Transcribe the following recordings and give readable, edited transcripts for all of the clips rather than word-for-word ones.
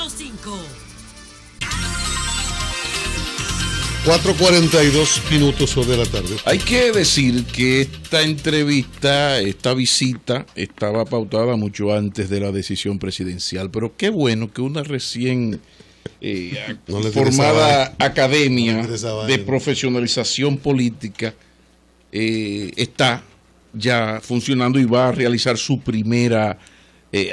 105. 4:42 de la tarde. Hay que decir que esta entrevista, esta visita, estaba pautada mucho antes de la decisión presidencial, pero qué bueno que una recién formada academia de profesionalización política está ya funcionando y va a realizar su primera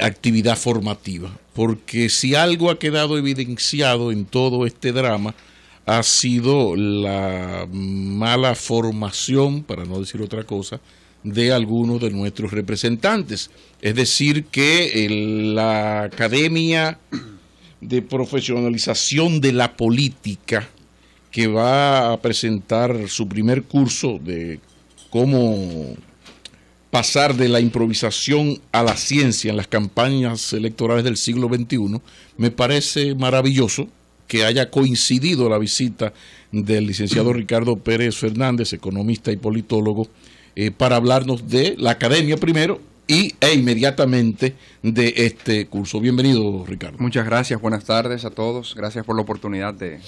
actividad formativa, porque si algo ha quedado evidenciado en todo este drama ha sido la mala formación, para no decir otra cosa, de algunos de nuestros representantes. Es decir, que la Academia de Profesionalización de la Política, que va a presentar su primer curso de cómo pasar de la improvisación a la ciencia en las campañas electorales del siglo XXI, me parece maravilloso que haya coincidido la visita del licenciado Ricardo Pérez Fernández, economista y politólogo, para hablarnos de la academia primero e inmediatamente de este curso. Bienvenido, Ricardo. Muchas gracias, buenas tardes a todos. Gracias por la oportunidad de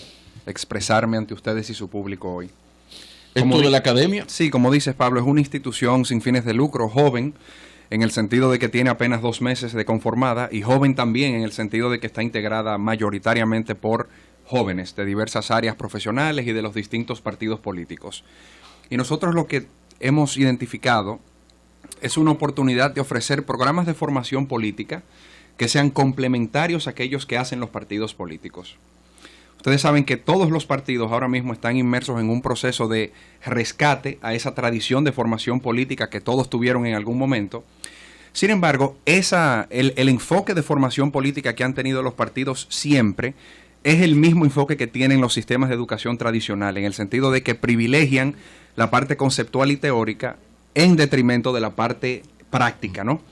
expresarme ante ustedes y su público hoy. ¿Esto de la academia? Sí, como dices, Pablo, es una institución sin fines de lucro, joven, en el sentido de que tiene apenas 2 meses de conformada, y joven también en el sentido de que está integrada mayoritariamente por jóvenes de diversas áreas profesionales y de los distintos partidos políticos. Y nosotros lo que hemos identificado es una oportunidad de ofrecer programas de formación política que sean complementarios a aquellos que hacen los partidos políticos. Ustedes saben que todos los partidos ahora mismo están inmersos en un proceso de rescate a esa tradición de formación política que todos tuvieron en algún momento. Sin embargo, el enfoque de formación política que han tenido los partidos siempre es el mismo enfoque que tienen los sistemas de educación tradicional, en el sentido de que privilegian la parte conceptual y teórica en detrimento de la parte práctica, ¿no?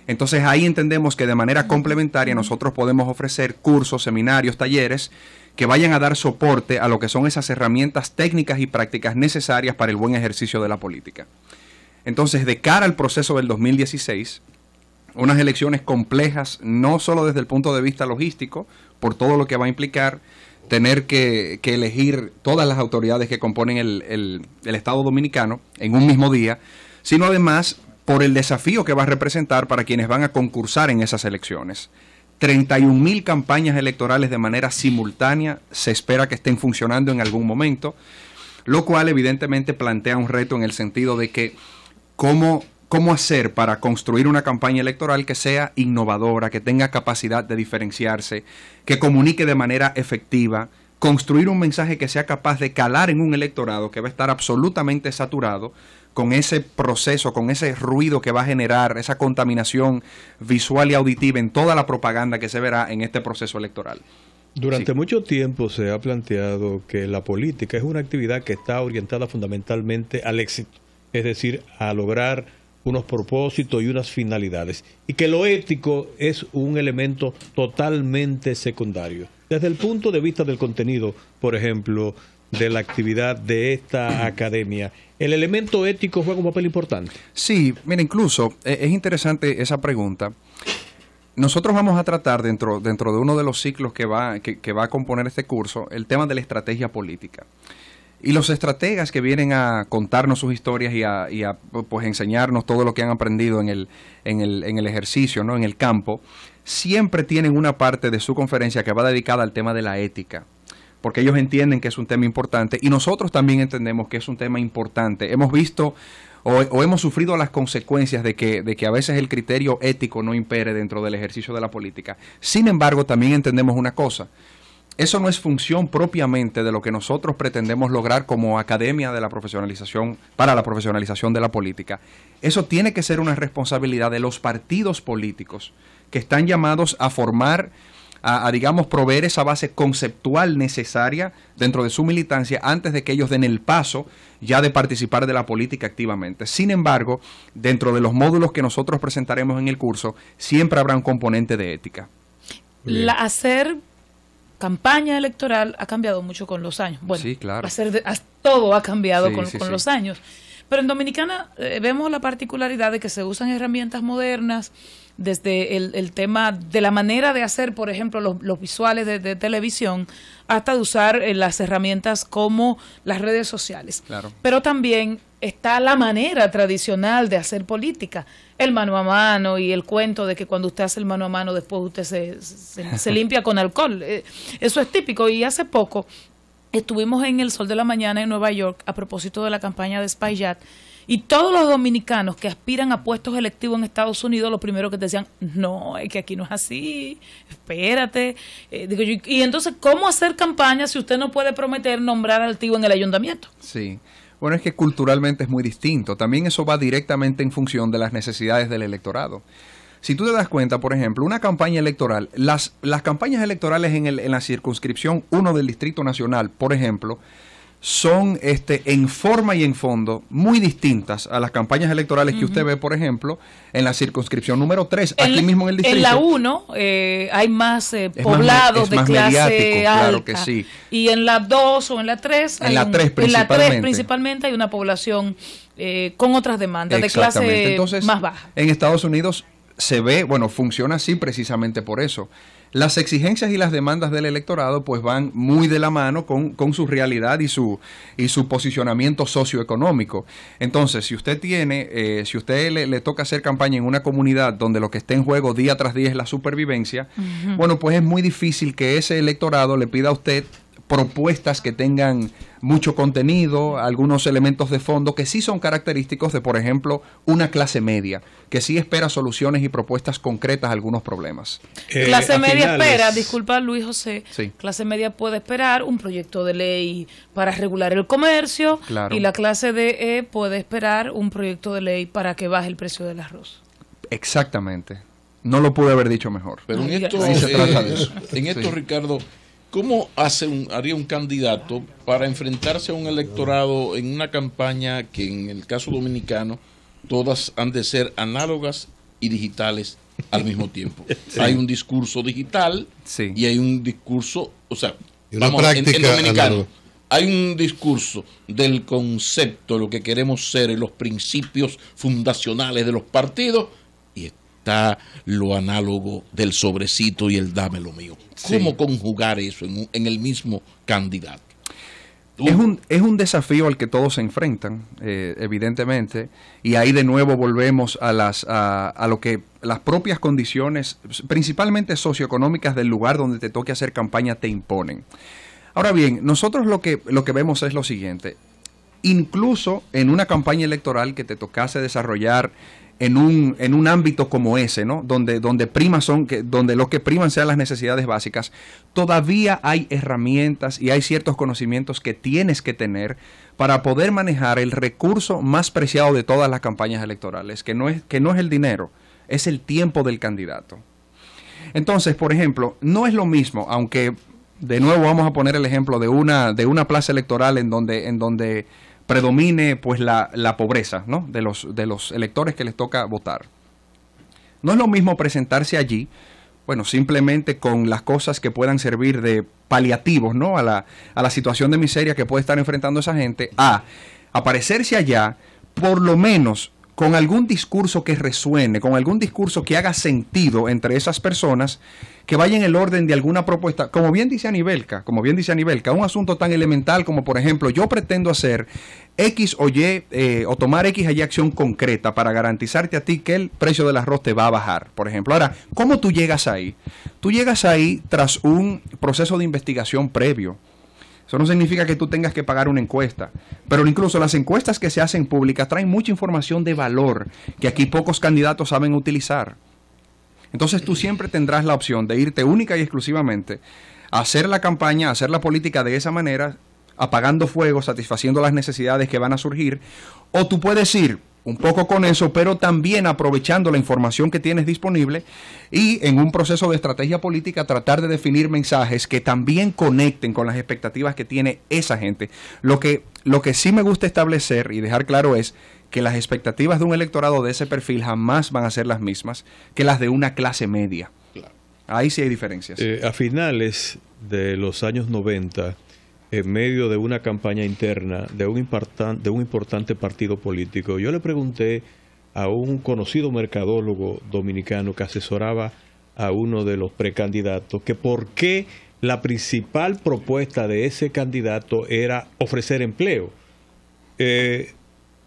Entonces ahí entendemos que de manera complementaria nosotros podemos ofrecer cursos, seminarios, talleres que vayan a dar soporte a lo que son esas herramientas técnicas y prácticas necesarias para el buen ejercicio de la política. Entonces, de cara al proceso del 2016, unas elecciones complejas, no solo desde el punto de vista logístico, por todo lo que va a implicar tener que elegir todas las autoridades que componen el Estado Dominicano en un mismo día, sino además por el desafío que va a representar para quienes van a concursar en esas elecciones. 31.000 campañas electorales de manera simultánea se espera que estén funcionando en algún momento, lo cual evidentemente plantea un reto en el sentido de que cómo hacer para construir una campaña electoral que sea innovadora, que tenga capacidad de diferenciarse, que comunique de manera efectiva, construir un mensaje que sea capaz de calar en un electorado que va a estar absolutamente saturado con ese proceso, con ese ruido que va a generar, esa contaminación visual y auditiva en toda la propaganda que se verá en este proceso electoral. Durante mucho tiempo se ha planteado que la política es una actividad que está orientada fundamentalmente al éxito, es decir, a lograr unos propósitos y unas finalidades, y que lo ético es un elemento totalmente secundario. Desde el punto de vista del contenido, por ejemplo, de la actividad de esta academia, ¿el elemento ético juega un papel importante? Sí, mira, incluso es interesante esa pregunta. Nosotros vamos a tratar dentro de uno de los ciclos que va a componer este curso, el tema de la estrategia política. Y los estrategas que vienen a contarnos sus historias y a pues enseñarnos todo lo que han aprendido en el ejercicio, ¿no? En el campo, siempre tienen una parte de su conferencia que va dedicada al tema de la ética, porque ellos entienden que es un tema importante y nosotros también entendemos que es un tema importante. Hemos visto o hemos sufrido las consecuencias de que a veces el criterio ético no impere dentro del ejercicio de la política. Sin embargo, también entendemos una cosa: eso no es función propiamente de lo que nosotros pretendemos lograr como academia de la profesionalización, para la profesionalización de la política. Eso tiene que ser una responsabilidad de los partidos políticos que están llamados a formar, digamos, proveer esa base conceptual necesaria dentro de su militancia antes de que ellos den el paso ya de participar de la política activamente. Sin embargo, dentro de los módulos que nosotros presentaremos en el curso, siempre habrá un componente de ética. Hacer campaña electoral ha cambiado mucho con los años. Bueno, sí, claro. Todo ha cambiado con los años. Pero en Dominicana vemos la particularidad de que se usan herramientas modernas, desde el tema de la manera de hacer, por ejemplo, los visuales de televisión, hasta de usar las herramientas como las redes sociales. Claro. Pero también está la manera tradicional de hacer política, el mano a mano y el cuento de que cuando usted hace el mano a mano después usted se limpia con alcohol. Eso es típico. Y hace poco estuvimos en El Sol de la Mañana en Nueva York a propósito de la campaña de Espaillat. Y todos los dominicanos que aspiran a puestos electivos en Estados Unidos, lo primero que te decían, no, es que aquí no es así, espérate. Y entonces, ¿cómo hacer campaña si usted no puede prometer nombrar al tío en el ayuntamiento? Sí. Bueno, es que culturalmente es muy distinto. También eso va directamente en función de las necesidades del electorado. Si tú te das cuenta, por ejemplo, una campaña electoral, las campañas electorales en la circunscripción 1 del Distrito Nacional, por ejemplo, son en forma y en fondo muy distintas a las campañas electorales que usted ve, por ejemplo, en la circunscripción número 3, aquí mismo en el distrito. En la 1 hay más poblados de clase alta. Claro que sí. Y en la 2 o en la 3, en la 3 principalmente hay una población con otras demandas de clase Entonces, más baja. En Estados Unidos se ve, funciona así precisamente por eso. Las exigencias y las demandas del electorado pues van muy de la mano con su realidad y su posicionamiento socioeconómico. Entonces, si usted si usted le toca hacer campaña en una comunidad donde lo que está en juego día tras día es la supervivencia, pues es muy difícil que ese electorado le pida a usted propuestas que tengan mucho contenido, algunos elementos de fondo que sí son característicos de, por ejemplo, una clase media, que sí espera soluciones y propuestas concretas a algunos problemas. Clase media espera, disculpa Luis José, sí. Clase media puede esperar un proyecto de ley para regular el comercio, claro. Y la clase DE puede esperar un proyecto de ley para que baje el precio del arroz. Exactamente. No lo pude haber dicho mejor. Pero en esto, sí. Ricardo, ¿cómo haría un candidato para enfrentarse a un electorado en una campaña que en el caso dominicano todas han de ser análogas y digitales al mismo tiempo? Sí. Hay un discurso digital, sí, y hay un discurso, y una práctica en dominicano. Hay un discurso del concepto, lo que queremos ser, y los principios fundacionales de los partidos, y está lo análogo del sobrecito y el dame lo mío. ¿Cómo sí conjugar eso en el mismo candidato? Es un desafío al que todos se enfrentan, evidentemente, y ahí de nuevo volvemos a lo que las propias condiciones, principalmente socioeconómicas del lugar donde te toque hacer campaña, te imponen. Ahora bien, nosotros lo que vemos es lo siguiente: incluso en una campaña electoral que te tocase desarrollar en un ámbito como ese, ¿no? Donde lo que priman sean las necesidades básicas, todavía hay herramientas y hay ciertos conocimientos que tienes que tener para poder manejar el recurso más preciado de todas las campañas electorales, que no es el dinero, es el tiempo del candidato. Entonces, por ejemplo, no es lo mismo, aunque de nuevo vamos a poner el ejemplo de una plaza electoral en donde predomine pues la pobreza, ¿no?, de los electores que les toca votar. No es lo mismo presentarse allí, simplemente con las cosas que puedan servir de paliativos, ¿no?, a la situación de miseria que puede estar enfrentando esa gente, a aparecerse allá por lo menos con algún discurso que resuene, con algún discurso que haga sentido entre esas personas, que vaya en el orden de alguna propuesta, como bien dice Anibelka, un asunto tan elemental como, por ejemplo, yo pretendo hacer X o Y, o tomar X o Y acción concreta para garantizarte a ti que el precio del arroz te va a bajar, por ejemplo. Ahora, ¿cómo tú llegas ahí? Tú llegas ahí tras un proceso de investigación previo. Eso no significa que tú tengas que pagar una encuesta, pero incluso las encuestas que se hacen públicas traen mucha información de valor que aquí pocos candidatos saben utilizar. Entonces tú siempre tendrás la opción de irte única y exclusivamente a hacer la campaña, a hacer la política de esa manera, apagando fuego, satisfaciendo las necesidades que van a surgir, o tú puedes ir un poco con eso, pero también aprovechando la información que tienes disponible y en un proceso de estrategia política tratar de definir mensajes que también conecten con las expectativas que tiene esa gente. Lo que sí me gusta establecer y dejar claro es que las expectativas de un electorado de ese perfil jamás van a ser las mismas que las de una clase media. Claro. Ahí sí hay diferencias. A finales de los años 90, en medio de una campaña interna de un importante partido político. Yo le pregunté a un conocido mercadólogo dominicano que asesoraba a uno de los precandidatos que por qué la principal propuesta de ese candidato era ofrecer empleo,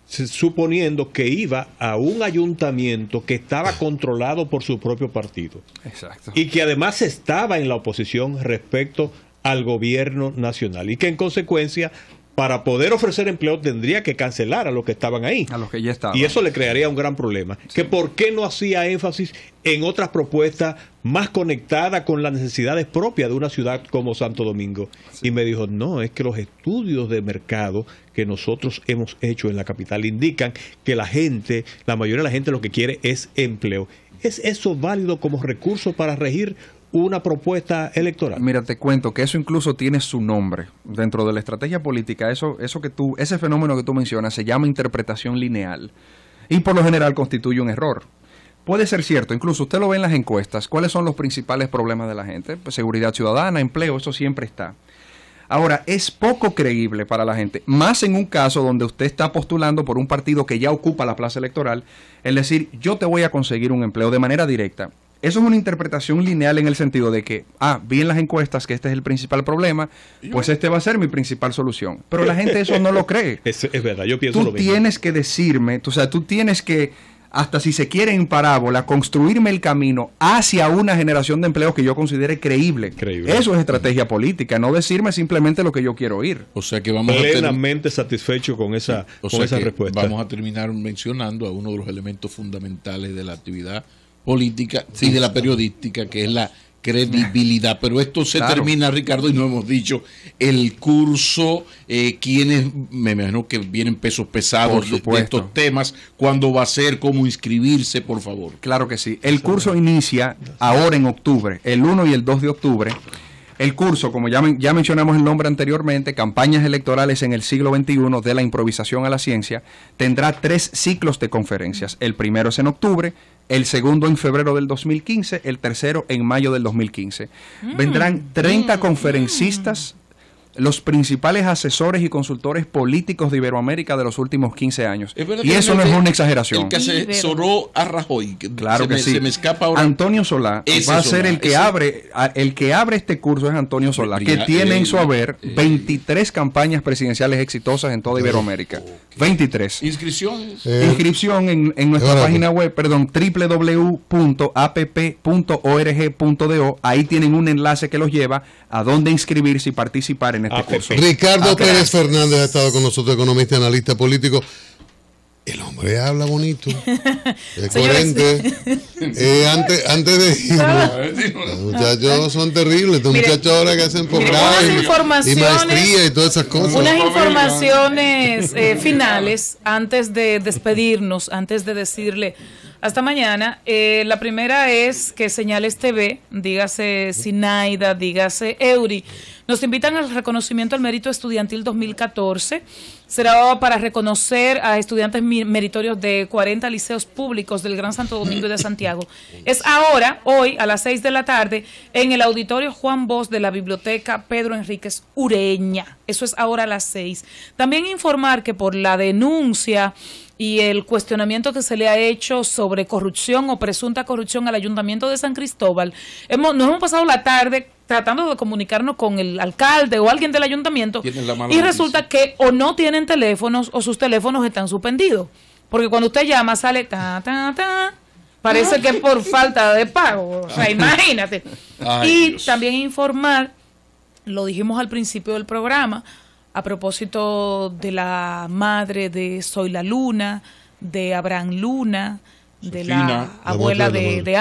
suponiendo que iba a un ayuntamiento que estaba controlado por su propio partido. Exacto. Y que además estaba en la oposición respecto al gobierno nacional y que en consecuencia para poder ofrecer empleo tendría que cancelar a los que estaban ahí. A los que ya estaban. Y eso le crearía un gran problema. Sí. Que por qué no hacía énfasis en otras propuestas más conectadas con las necesidades propias de una ciudad como Santo Domingo. Sí. Y me dijo, no, es que los estudios de mercado que nosotros hemos hecho en la capital indican que la mayoría de la gente lo que quiere es empleo. ¿Es eso válido como recurso para regir una propuesta electoral? Mira, te cuento que eso incluso tiene su nombre dentro de la estrategia política. Ese fenómeno que tú mencionas se llama interpretación lineal y por lo general constituye un error. Puede ser cierto, incluso usted lo ve en las encuestas. ¿Cuáles son los principales problemas de la gente? Pues seguridad ciudadana, empleo, eso siempre está. Ahora, es poco creíble para la gente, más en un caso donde usted está postulando por un partido que ya ocupa la plaza electoral, el decir, yo te voy a conseguir un empleo de manera directa. Eso es una interpretación lineal en el sentido de que, vi en las encuestas que este es el principal problema, pues este va a ser mi principal solución. Pero la gente eso no lo cree. Es verdad, yo pienso lo mismo. Tú tienes que decirme, tú tienes que, hasta si se quiere en parábola, construirme el camino hacia una generación de empleo que yo considere creíble. Eso es estrategia política, no decirme simplemente lo que yo quiero oír. O sea que vamos plenamente satisfecho con esa respuesta. Vamos a terminar mencionando a uno de los elementos fundamentales de la actividad política y de la periodística, que es la credibilidad. Pero esto se termina, Ricardo, y no hemos dicho el curso, quienes, me imagino que vienen pesos pesados de estos temas, cuándo va a ser, cómo inscribirse, por favor. Claro que sí. El curso inicia ahora en octubre, el 1 y el 2 de octubre. El curso, como ya mencionamos el nombre anteriormente, Campañas Electorales en el siglo XXI, de la improvisación a la ciencia, tendrá 3 ciclos de conferencias. El primero es en octubre, el segundo en febrero del 2015, el tercero en mayo del 2015. Vendrán 30 conferencistas, los principales asesores y consultores políticos de Iberoamérica de los últimos 15 años. Y eso no es una exageración. El que asesoró a Rajoy. Claro que sí. Se me escapa ahora. Antonio Solá va a ser el que abre este curso, es Antonio Solá, que tiene en su haber 23 campañas presidenciales exitosas en toda Iberoamérica. 23. ¿Inscripciones? Inscripción en nuestra página web, www.app.org.do. Ahí tienen un enlace que los lleva a dónde inscribirse y participar en este curso. Ricardo Pérez Fernández ha estado con nosotros, economista y analista político. El hombre habla bonito, es coherente. Antes de irnos, los muchachos son terribles. Estos muchachos ahora que hacen posgrado y maestría y todas esas cosas. Unas informaciones finales antes de despedirnos, antes de decirle hasta mañana. La primera es que Señales TV, dígase Sinaida, dígase Eury, nos invitan al reconocimiento al mérito estudiantil 2014. Será para reconocer a estudiantes meritorios de 40 liceos públicos del Gran Santo Domingo y de Santiago. Es ahora, hoy, a las 6 de la tarde, en el auditorio Juan Bosch de la Biblioteca Pedro Enríquez Ureña. Eso es ahora a las 6. También informar que por la denuncia y el cuestionamiento que se le ha hecho sobre corrupción o presunta corrupción al Ayuntamiento de San Cristóbal, nos hemos pasado la tarde tratando de comunicarnos con el alcalde o alguien del ayuntamiento y resulta que o no tienen teléfonos o sus teléfonos están suspendidos, porque cuando usted llama sale parece que es por falta de pago, o sea, imagínate. Y Dios. También informar, lo dijimos al principio del programa, a propósito de la madre de Soy la Luna, de Abraham Luna, de la abuela de